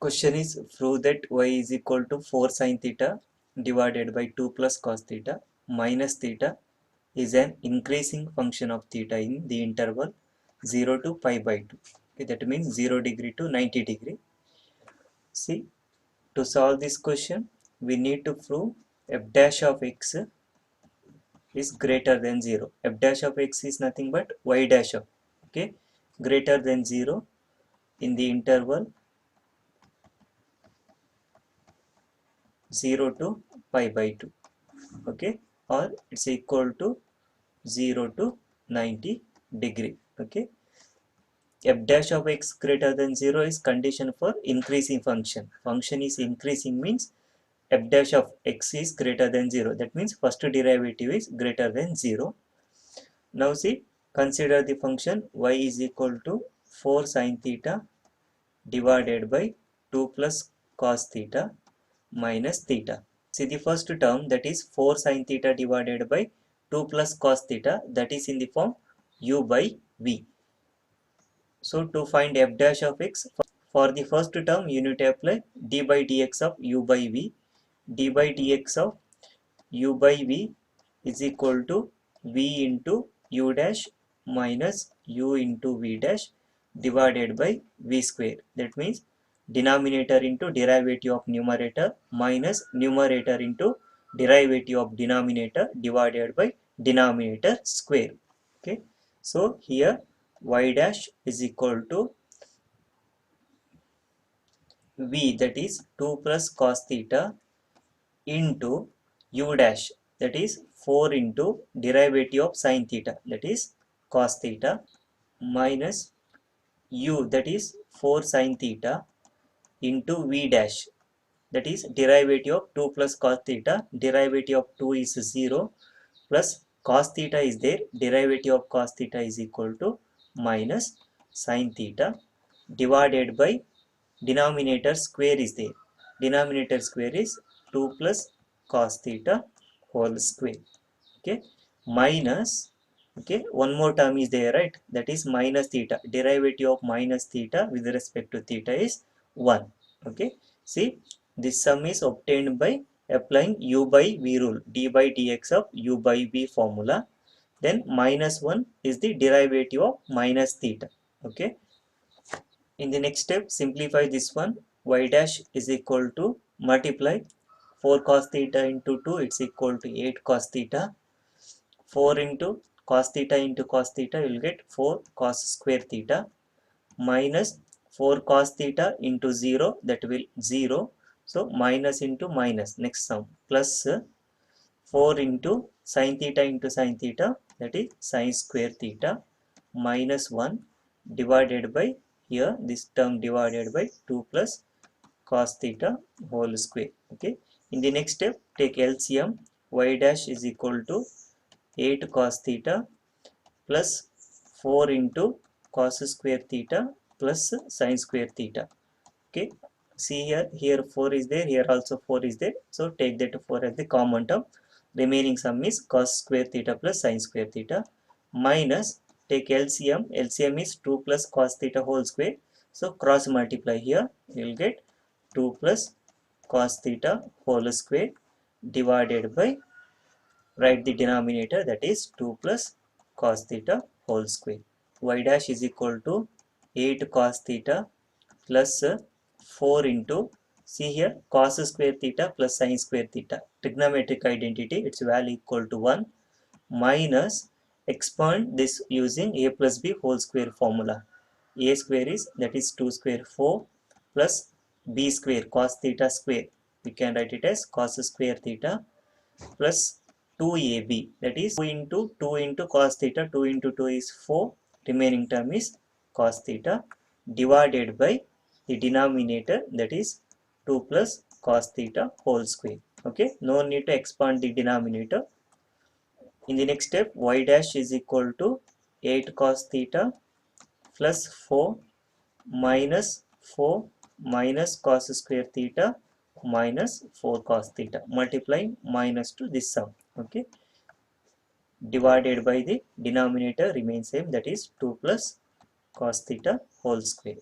Question is, prove that y is equal to 4 sin theta divided by 2 plus cos theta minus theta is an increasing function of theta in the interval 0 to pi by 2. Okay, that means 0 degree to 90 degree. See, to solve this question, we need to prove f dash of x is greater than 0. F dash of x is nothing but y dash of, okay, greater than 0 in the interval 0 to pi by 2, okay, or it's equal to 0 to 90 degree. Okay, f dash of x greater than 0 is condition for increasing function is increasing means f dash of x is greater than 0, that means first derivative is greater than 0. Now see, consider the function y is equal to 4 sin theta divided by 2 plus cos theta minus theta. See, the first term, that is 4 sin theta divided by 2 plus cos theta, that is in the form u by v. So to find f dash of x, for the first term you need to apply d by dx of u by v. D by dx of u by v is equal to v into u dash minus u into v dash divided by v square. That means denominator into derivative of numerator minus numerator into derivative of denominator divided by denominator square. Okay, so here y dash is equal to v, that is 2 plus cos theta into u dash, that is 4 into derivative of sin theta, that is cos theta, minus u, that is 4 sin theta into v dash, that is derivative of 2 plus cos theta, derivative of 2 is 0, plus cos theta is there, derivative of cos theta is equal to minus sin theta divided by denominator square is there. Denominator square is 2 plus cos theta whole square. Okay, minus, okay, one more term is there, right? That is minus theta. Derivative of minus theta with respect to theta is 1. Okay, see, this sum is obtained by applying u by v rule, d by dx of u by v formula. Then minus 1 is the derivative of minus theta. Okay, in the next step, simplify this one. Y dash is equal to multiply 4 cos theta into 2, it's equal to 8 cos theta. 4 into cos theta, you will get 4 cos square theta minus 4 cos theta into 0, that will 0. So minus into minus, next sum, plus 4 into sin theta, that is sin square theta minus 1 divided by, here this term divided by 2 plus cos theta whole square. Okay, in the next step, take LCM. Y dash is equal to 8 cos theta plus 4 into cos square theta plus sin square theta. Okay, see here 4 is there, here also 4 is there, so take that 4 as the common term. Remaining sum is cos square theta plus sin square theta minus, take LCM. LCM is 2 plus cos theta whole square, so cross multiply here, you will get 2 plus cos theta whole square divided by, write the denominator, that is 2 plus cos theta whole square. Y dash is equal to 8 cos theta plus 4 into, see here, cos square theta plus sin square theta, trigonometric identity, its value equal to 1, minus, expand this using a plus b whole square formula. A square is, that is 2 square 4 plus b square cos theta square, we can write it as cos square theta plus 2ab, that is 2 into cos theta, 2 into 2 is 4, remaining term is cos theta divided by the denominator, that is 2 plus cos theta whole square. Okay, no need to expand the denominator. In the next step, y dash is equal to 8 cos theta plus 4 minus 4 minus cos square theta minus 4 cos theta, multiplying minus to this sum. Okay, divided by the denominator remains same, that is 2 plus cos theta whole square.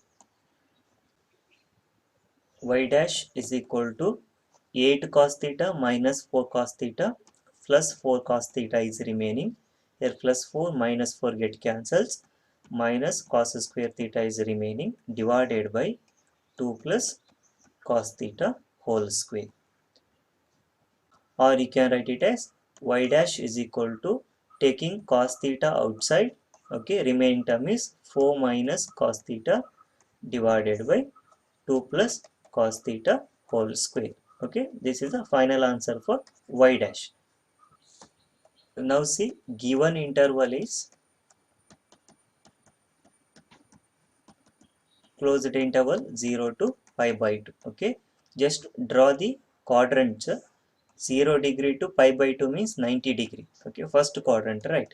y dash is equal to 8 cos theta minus 4 cos theta plus 4 cos theta is remaining. Here plus 4 minus 4 get cancels, minus cos square theta is remaining, divided by 2 plus cos theta whole square. Or you can write it as y dash is equal to, taking cos theta outside, okay, remaining term is 4 minus cos theta divided by 2 plus cos theta whole square. Okay, this is the final answer for y dash. Now see, given interval is closed interval 0 to pi by 2. Okay, just draw the quadrants. 0 degree to pi by 2 means 90 degree. Okay, first quadrant, right?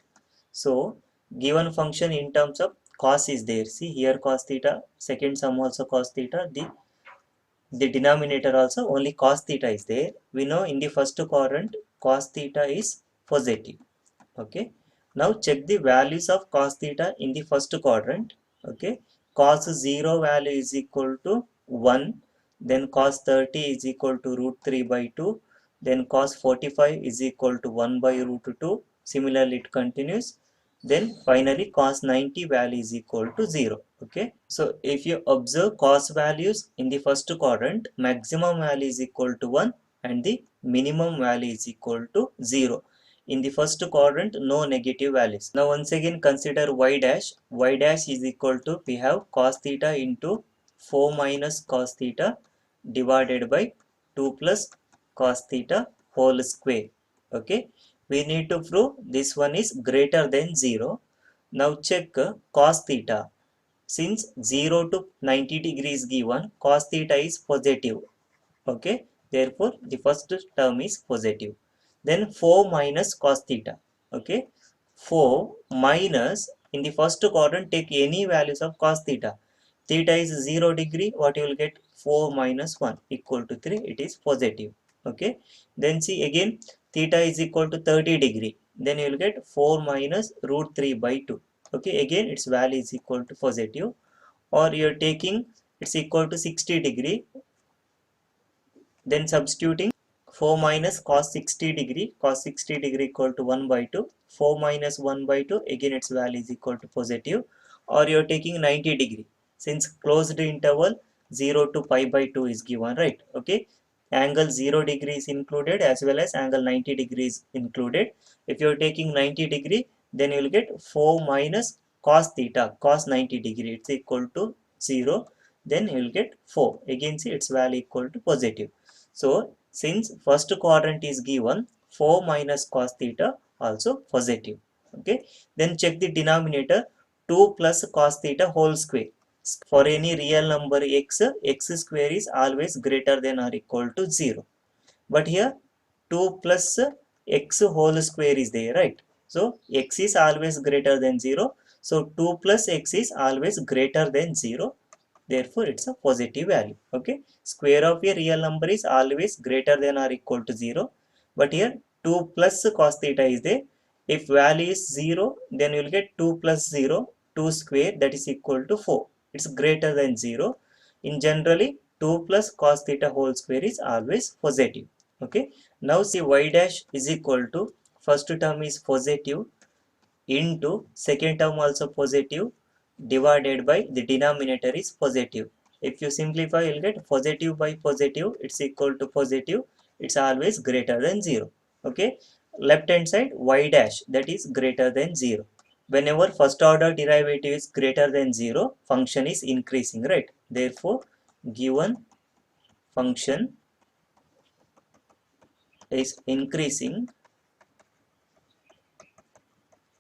So given function in terms of cos is there. See here cos theta, second sum also cos theta, the denominator also only cos theta is there. We know in the first quadrant cos theta is positive. Okay, now check the values of cos theta in the first quadrant. Okay, cos 0 value is equal to 1, then cos 30 is equal to root 3 by 2, then cos 45 is equal to 1 by root 2. Similarly it continues, then finally cos 90 value is equal to 0. Okay, so if you observe cos values in the first quadrant, maximum value is equal to 1 and the minimum value is equal to 0. In the first quadrant, no negative values. Now once again consider y dash. Y dash is equal to, we have cos theta into 4 minus cos theta divided by 2 plus cos theta whole square. Okay, we need to prove this one is greater than 0. Now check cos theta. Since 0 to 90 degrees given, cos theta is positive. Okay, therefore the first term is positive. Then 4 minus cos theta. Okay, 4 minus, in the first quadrant take any values of cos theta. Theta is 0 degree, what you will get? 4 minus 1 equal to 3, it is positive. Okay, then see again, theta is equal to 30 degree, then you will get 4 minus root 3 by 2. Okay, again its value is equal to positive. Or you are taking it's equal to 60 degree, then substituting 4 minus cos 60 degree, cos 60 degree equal to 1 by 2, 4 minus 1 by 2, again its value is equal to positive. Or you are taking 90 degree, since closed interval 0 to pi by 2 is given, right? Okay, angle 0 degree is included as well as angle 90 degrees included. If you are taking 90 degree, then you will get 4 minus cos theta, cos 90 degree, it's equal to 0, then you will get 4, again see its value equal to positive. So since first quadrant is given, 4 minus cos theta also positive. Okay, then check the denominator, 2 plus cos theta whole square. For any real number x, x square is always greater than or equal to 0. But here 2 plus x whole square is there, right? So x is always greater than 0. So 2 plus x is always greater than 0. Therefore it's a positive value. Okay, square of a real number is always greater than or equal to 0. But here 2 plus cos theta is there. If value is 0, then you will get 2 plus 0, 2 square, that is equal to 4. It's greater than 0. In generally 2 plus cos theta whole square is always positive. Okay, now see y dash is equal to, first term is positive into second term also positive divided by the denominator is positive. If you simplify, you'll get positive by positive, it's equal to positive, it's always greater than 0. Okay, left hand side y dash, that is greater than 0. Whenever first order derivative is greater than 0, function is increasing, right? Therefore given function is increasing.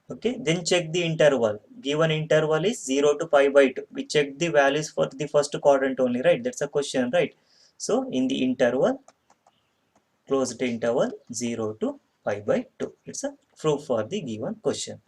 Okay, then check the interval. Given interval is 0 to pi by 2. We check the values for the first quadrant only, right? That's a question, right? So in the interval, closed interval 0 to pi by 2. It's a proof for the given question.